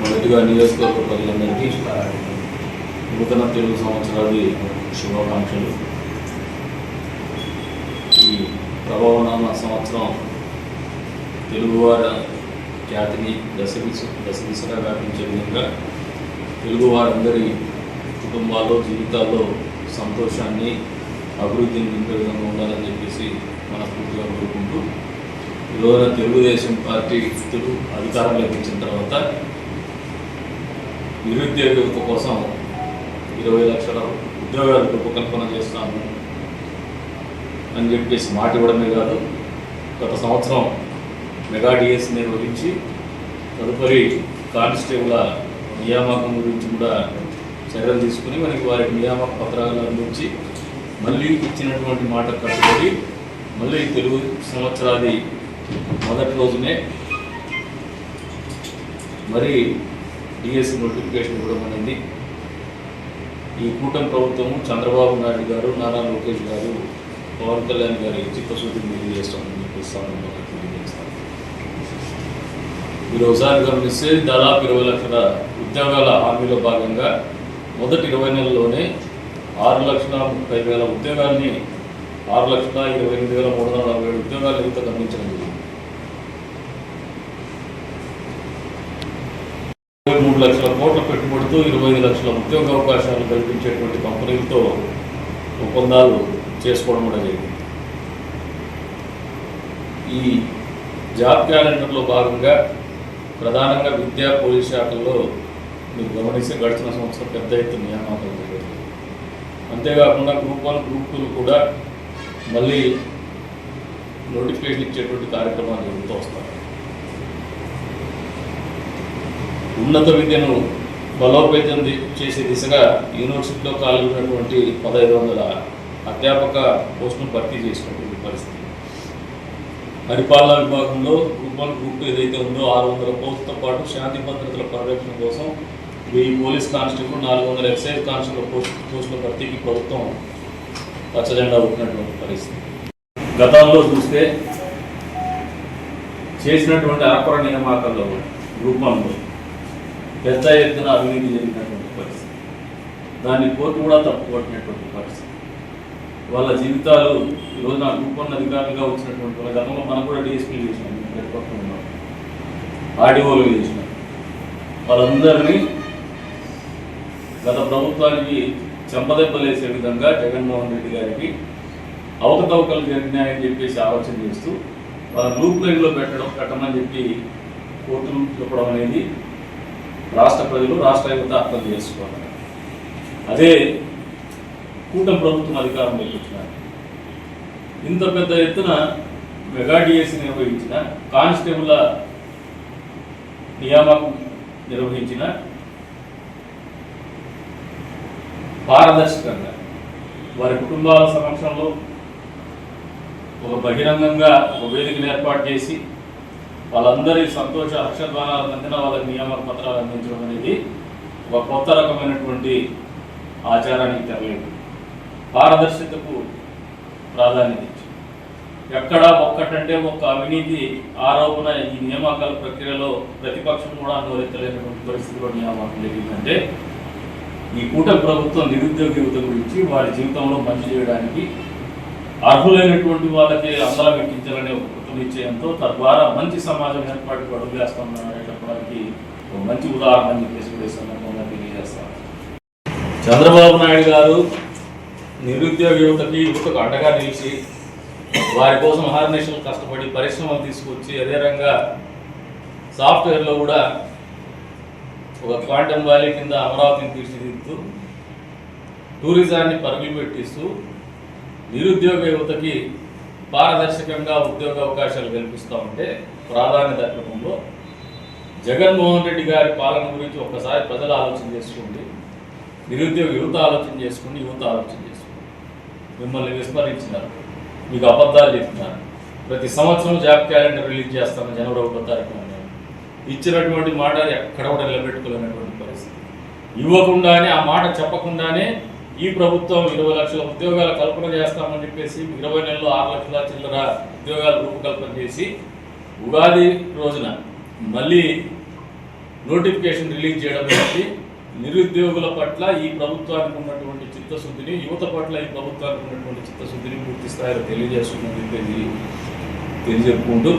మొదటిగా నియోజకవర్గ ప్రజలందరికీ నూతన తెలుగు సంవత్సరాది శుభాకాంక్షలు. ఈ ప్రభావనామ సంవత్సరం తెలుగువారి ఖ్యాతిని దశదిశగా వ్యాపించే విధంగా తెలుగువారందరి కుటుంబాల్లో జీవితాల్లో సంతోషాన్ని అభివృద్ధిని నింపే విధంగా ఉండాలని చెప్పేసి మనస్ఫూర్తిగా కోరుకుంటూ, ఈరోజు తెలుగుదేశం పార్టీ అధికారం లభించిన తర్వాత నిరుద్యోగ యువత కోసం 20 లక్షల ఉద్యోగాలు రూపకల్పన చేస్తాను అని చెప్పేసి మాట ఇవ్వడమే కాదు, గత సంవత్సరం మెగా డిఎస్ నిర్వహించి తదుపరి కానిస్టేబుల్ నియామకం గురించి కూడా చర్యలు తీసుకుని వారికి నియామక పత్రాలు అందించి మళ్ళీ ఇచ్చినటువంటి మాట కట్టుబడి మళ్ళీ తెలుగు సంవత్సరాది మొదటి రోజునే మరి డిఎస్సి నోటిఫికేషన్ ఇవ్వడం అనేది ఈ కూటమి ప్రభుత్వము చంద్రబాబు నాయుడు గారు, నారా లోకేష్ గారు, పవన్ కళ్యాణ్ గారి చిత్తశుద్ధిని తెలియజేస్తామని చెప్పేస్తాను. మీరు ఒకసారి గమనిస్తే దాదాపు 20 లక్షల ఉద్యోగాల హామీలో భాగంగా మొదటి 20 నెలల్లోనే 6,30,000 ఉద్యోగాల్ని 6,28,347 ఉద్యోగాలు యువత గమనించడం జరిగింది. 3 లక్షల కోట్ల పెట్టుబడితో 25 లక్షల ఉద్యోగ అవకాశాలు కల్పించేటువంటి కంపెనీలతో ఒప్పందాలు చేసుకోవడం కూడా జరిగింది. ఈ జాబ్ క్యాలెండర్లో భాగంగా ప్రధానంగా విద్యా పోలీస్ శాఖల్లో మీరు గమనిస్తే గడిచిన సంవత్సరం పెద్ద ఎత్తున నియామకాలు జరిగింది. అంతేకాకుండా గ్రూప్ 1, గ్రూప్ 2 కూడా మళ్ళీ నోటిఫికేషన్ ఇచ్చేటువంటి కార్యక్రమాలు జరుగుతూ వస్తారు. ఉన్నత విద్యను బలోపేతం చేసే దిశగా యూనివర్సిటీలో ఖాళీ ఉన్నటువంటి 1,500 అధ్యాపక పోస్టును భర్తీ చేసుకున్నటువంటి పరిస్థితి. పరిపాలనా విభాగంలో గ్రూప్ 1, గ్రూప్ 2 ఏదైతే ఉందో 600 పోస్టులతో పాటు శాంతి భద్రతల పరిరక్షణ కోసం 1000 పోలీస్ కానిస్టేబుల్, 400 ఎక్సైజ్ కానిస్టేబుల్ పోస్టుల భర్తీకి ప్రభుత్వం పచ్చజెండా ఊపినటువంటి పరిస్థితి. గతంలో చూస్తే చేసినటువంటి అరకొర నియామకాల్లో గ్రూప్ 1లో పెద్ద ఎత్తున అవినీతి జరిగినటువంటి పరిస్థితి. దాన్ని కోర్టు కూడా తప్పుపట్టినటువంటి పరిస్థితి. వాళ్ళ జీవితాలు ఈరోజు నా గ్రూప్ 1 అధికారులుగా వచ్చినటువంటి వాళ్ళ గతంలో మనం కూడా డిఎస్పీ చేసినాం, ప్రతిపక్షం ఉన్నాం, ఆర్డీఓలు చేసినాం. వాళ్ళందరినీ గత ప్రభుత్వానికి చెంపదెబ్బలేసే విధంగా జగన్మోహన్ రెడ్డి గారికి అవకతవకలు జరిగినాయని చెప్పేసి ఆలోచన చేస్తూ వాళ్ళ లూప్ లైన్లో పెట్టమని చెప్పి కోర్టులు చెప్పడం అనేది రాష్ట్ర ప్రజలు, రాష్ట్ర యువత అర్థం చేసుకోవాలి. అదే కూటమి ప్రభుత్వం అధికారంలోకి వచ్చినారు. ఇంత పెద్ద ఎత్తున మెగా డిఎస్సి నిర్వహించిన, కానిస్టేబుల్ నియామకం నిర్వహించిన పారదర్శకంగా వారి కుటుంబాల సమక్షంలో ఒక బహిరంగంగా ఒక వేదికను ఏర్పాటు చేసి వాళ్ళందరి సంతోష హర్షధ్వానాల మధ్యన వాళ్ళకి నియామక పత్రాలు అందించడం అనేది ఒక కొత్త రకమైనటువంటి ఆచారానికి తెరలేదు. పారదర్శకతకు ప్రాధాన్యత ఇచ్చి ఎక్కడా ఒక్కటంటే ఒక అవినీతి ఆరోపణ ఈ నియామకాల ప్రక్రియలో ప్రతిపక్షం కూడా నోరెత్తలేనటువంటి పరిస్థితిలో నియామకం జరిగిందంటే ఈ కూటమి ప్రభుత్వం నిరుద్యోగ యువత గురించి వారి జీవితంలో మంచి చేయడానికి అర్హులైనటువంటి వాళ్ళకి అందరం ఎక్కించాలనే ఒక నిశ్చయంతో తద్వారా మంచి సమాజం ఏర్పాటుకు అడుగు వేస్తామని చెప్పడానికి ఒక మంచి ఉదాహరణ అని చెప్పేసి సందర్భంగా తెలియజేస్తాం. చంద్రబాబు నాయుడు గారు నిరుద్యోగ యువతకు అండగా నిలిచి వారి కోసం అహర్నిశలు కష్టపడి పరిశ్రమలు తీసుకొచ్చి అదే రంగా సాఫ్ట్వేర్లో కూడా ఒక క్వాంటమ్ వ్యాలీ కింద అమరావతిని తీర్చిదిద్దుతూ టూరిజాన్ని పరుగులు పెట్టిస్తూ నిరుద్యోగ యువతకి పారదర్శకంగా ఉద్యోగ అవకాశాలు కల్పిస్తూ ఉంటే ప్రాధాన్యత క్రమంలో జగన్మోహన్ రెడ్డి గారి పాలన గురించి ఒక్కసారి ప్రజలు ఆలోచన చేసుకోండి, నిరుద్యోగ యువత ఆలోచన చేసుకోండి, యువత ఆలోచన చేసుకోండి. మిమ్మల్ని విస్మరించినారు, మీకు అబద్ధాలు చెప్తున్నారు. ప్రతి సంవత్సరం జాబ్ క్యాలెండర్ రిలీజ్ చేస్తాను జనవరి 1వ తారీఖున ఇచ్చినటువంటి మాట ఎక్కడ కూడా నిలబెట్టుకోలేనటువంటి పరిస్థితి. ఇవ్వకుండానే ఆ మాట చెప్పకుండానే ఈ ప్రభుత్వం 20 లక్షల ఉద్యోగాల కల్పన చేస్తామని చెప్పేసి 20 నెలల్లో 6 లక్షల చిల్లర ఉద్యోగాలు రూపకల్పన చేసి ఉగాది రోజున మళ్ళీ నోటిఫికేషన్ రిలీజ్ చేయడం అనేది నిరుద్యోగుల పట్ల ఈ ప్రభుత్వానికి ఉన్నటువంటి చిత్తశుద్ధిని, యువత పట్ల ఈ ప్రభుత్వానికి ఉన్నటువంటి చిత్తశుద్ధిని పూర్తి స్థాయిలో తెలియజేస్తుందని చెప్పేసి తెలియజెప్పుకుంటూ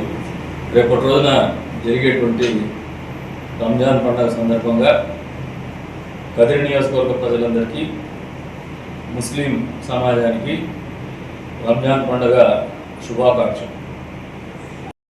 రేపటి రోజున జరిగేటువంటి రంజాన్ పండుగ సందర్భంగా కదిరి నియోజకవర్గ ప్రజలందరికీ, ముస్లిం సమాజానికి రంజాన్ పండుగ శుభాకాంక్షలు.